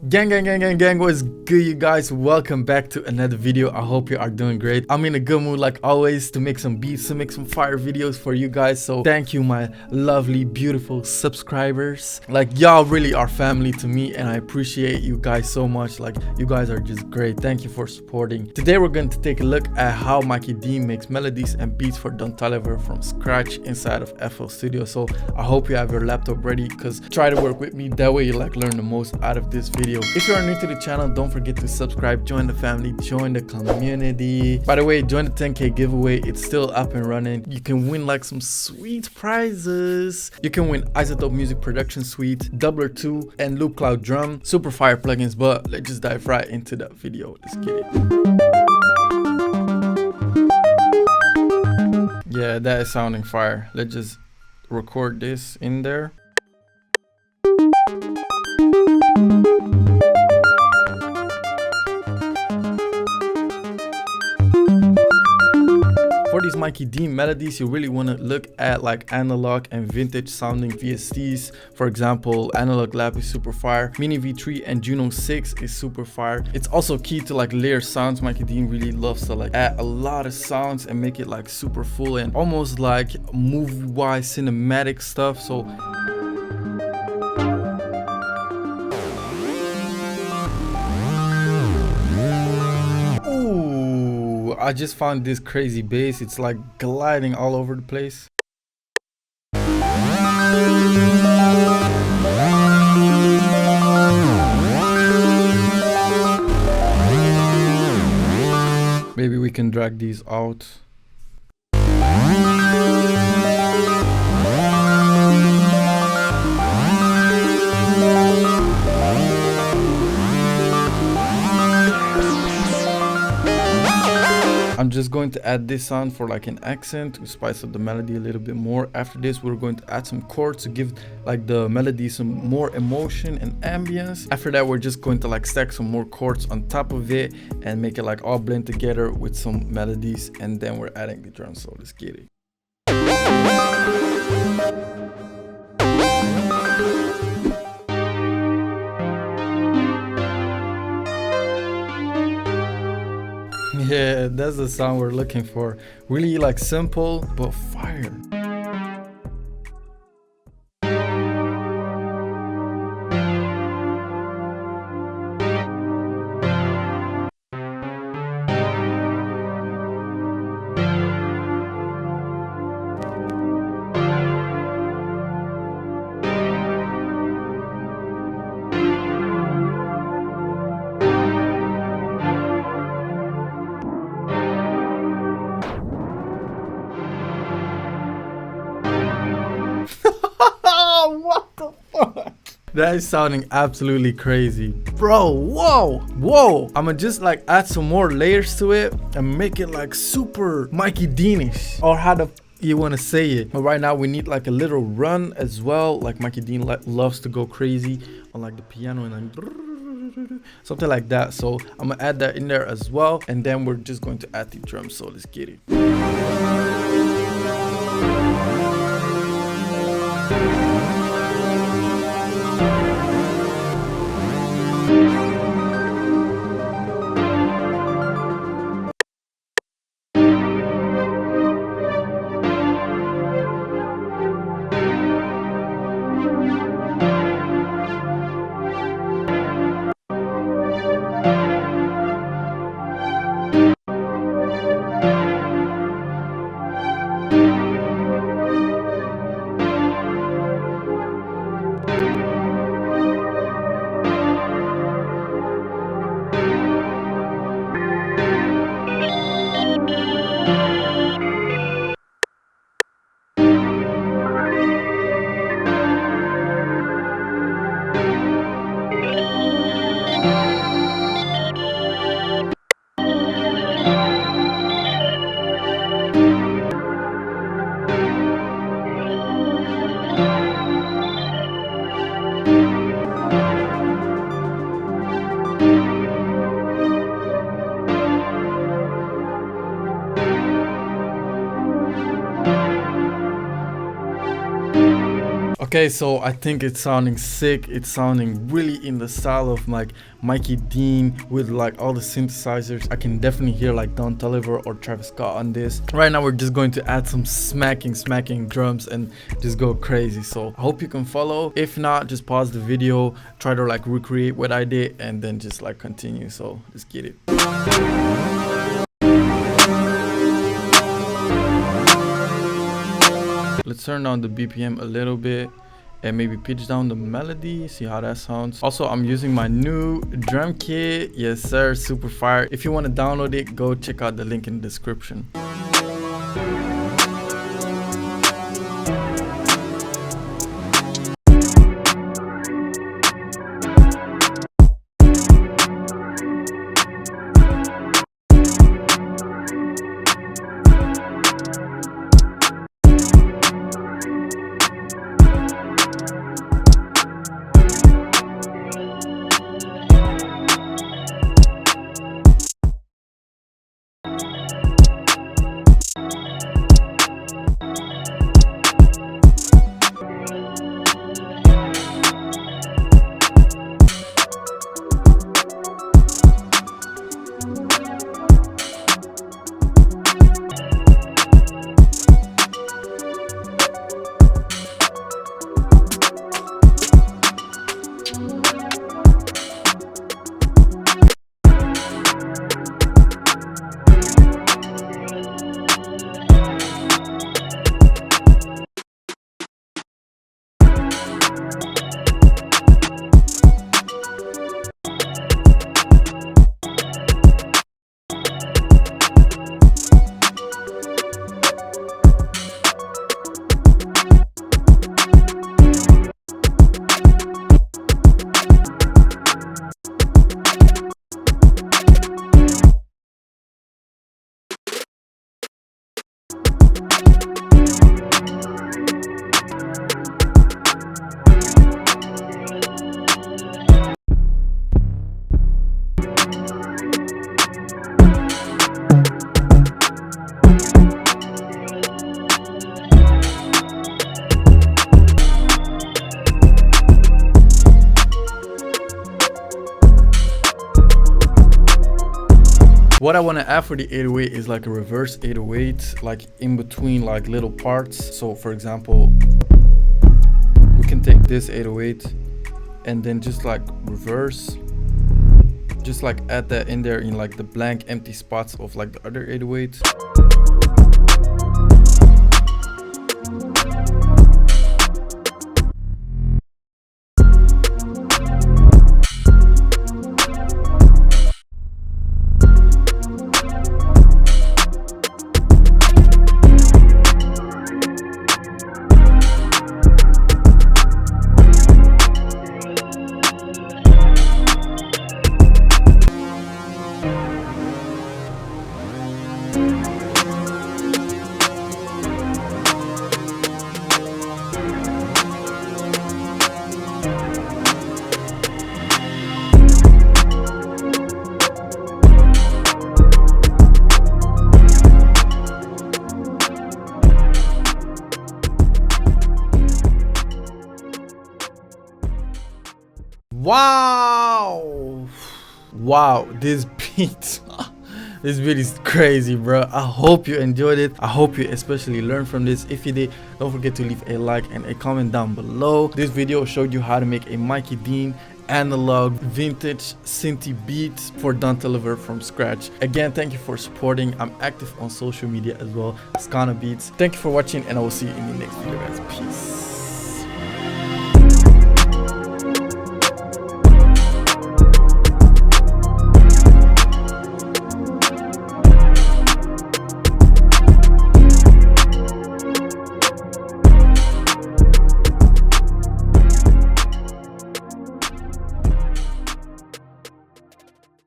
Gang, what's good, you guys? Welcome back to another video. I hope you are doing great. I'm in a good mood like always to make some beats, to make some fire videos for you guys. So thank you, my lovely, beautiful subscribers. Like, y'all really are family to me, and I appreciate you guys so much. Like, you guys are just great. Thank you for supporting. Today we're going to take a look at how Mikey D makes melodies and beats for TOLIVER from scratch inside of FL Studio. So I hope you have your laptop ready, because try to work with me, that way you like learn the most out of this video. If you are new to the channel, don't forget to subscribe, join the family, join the community. By the way, join the 10K giveaway. It's still up and running. You can win like some sweet prizes. You can win Isotope Music Production Suite, Doubler 2, and Loop Cloud Drum, super fire plugins. But let's just dive right into that video. Let's get it. Yeah, that is sounding fire. Let's just record this in there. For these Mikey D melodies, you really want to look at like analog and vintage sounding VSTs. For example, Analog Lab is super fire, Mini V3 and Juno 6 is super fire. It's also key to like layer sounds. Mikey D really loves to like add a lot of sounds and make it like super full and almost like movie-wise cinematic stuff. So I just found this crazy bass. It's like gliding all over the place. Maybe we can drag these out. I'm just going to add this sound for like an accent to spice up the melody a little bit more. After this, we're going to add some chords to give like the melody some more emotion and ambience. After that, we're just going to like stack some more chords on top of it and make it like all blend together with some melodies. And then we're adding the drums, so let's get it. Yeah, that's the sound we're looking for. Really like simple, but fire. What the fuck? That is sounding absolutely crazy, bro. Whoa, I'ma just like add some more layers to it and make it like super Mikey D-ish, or how the you want to say it. But right now we need like a little run as well. Like Mikey D loves to go crazy on like the piano and then something like that. So I'm gonna add that in there as well, and then we're just going to add the drums. So let's get it. Okay, so I think it's sounding sick. It's sounding really in the style of like Mikey Dean with like all the synthesizers. I can definitely hear like Don Toliver or Travis Scott on this. Right now we're just going to add some smacking drums and just go crazy. So I hope you can follow. If not, just pause the video, try to like recreate what I did, and then just like continue. So just get it. Let's turn down the BPM a little bit and maybe pitch down the melody, see how that sounds. Also, I'm using my new drum kit. Yes sir, super fire. If you want to download it, go check out the link in the description. What I want to add for the 808 is like a reverse 808, like in between like little parts. So for example, we can take this 808 and then just like reverse, just like add that in there in like the blank empty spots of like the other 808. Wow, this beat this beat is crazy, bro. I hope you enjoyed it. I hope you especially learned from this. If you did, don't forget to leave a like and a comment down below. This video showed you how to make a Mikey Dean analog vintage synthy beat for Don Toliver from scratch. Again, thank you for supporting. I'm active on social media as well, Skana Beats. Thank you for watching, and I will see you in the next video, guys. Peace.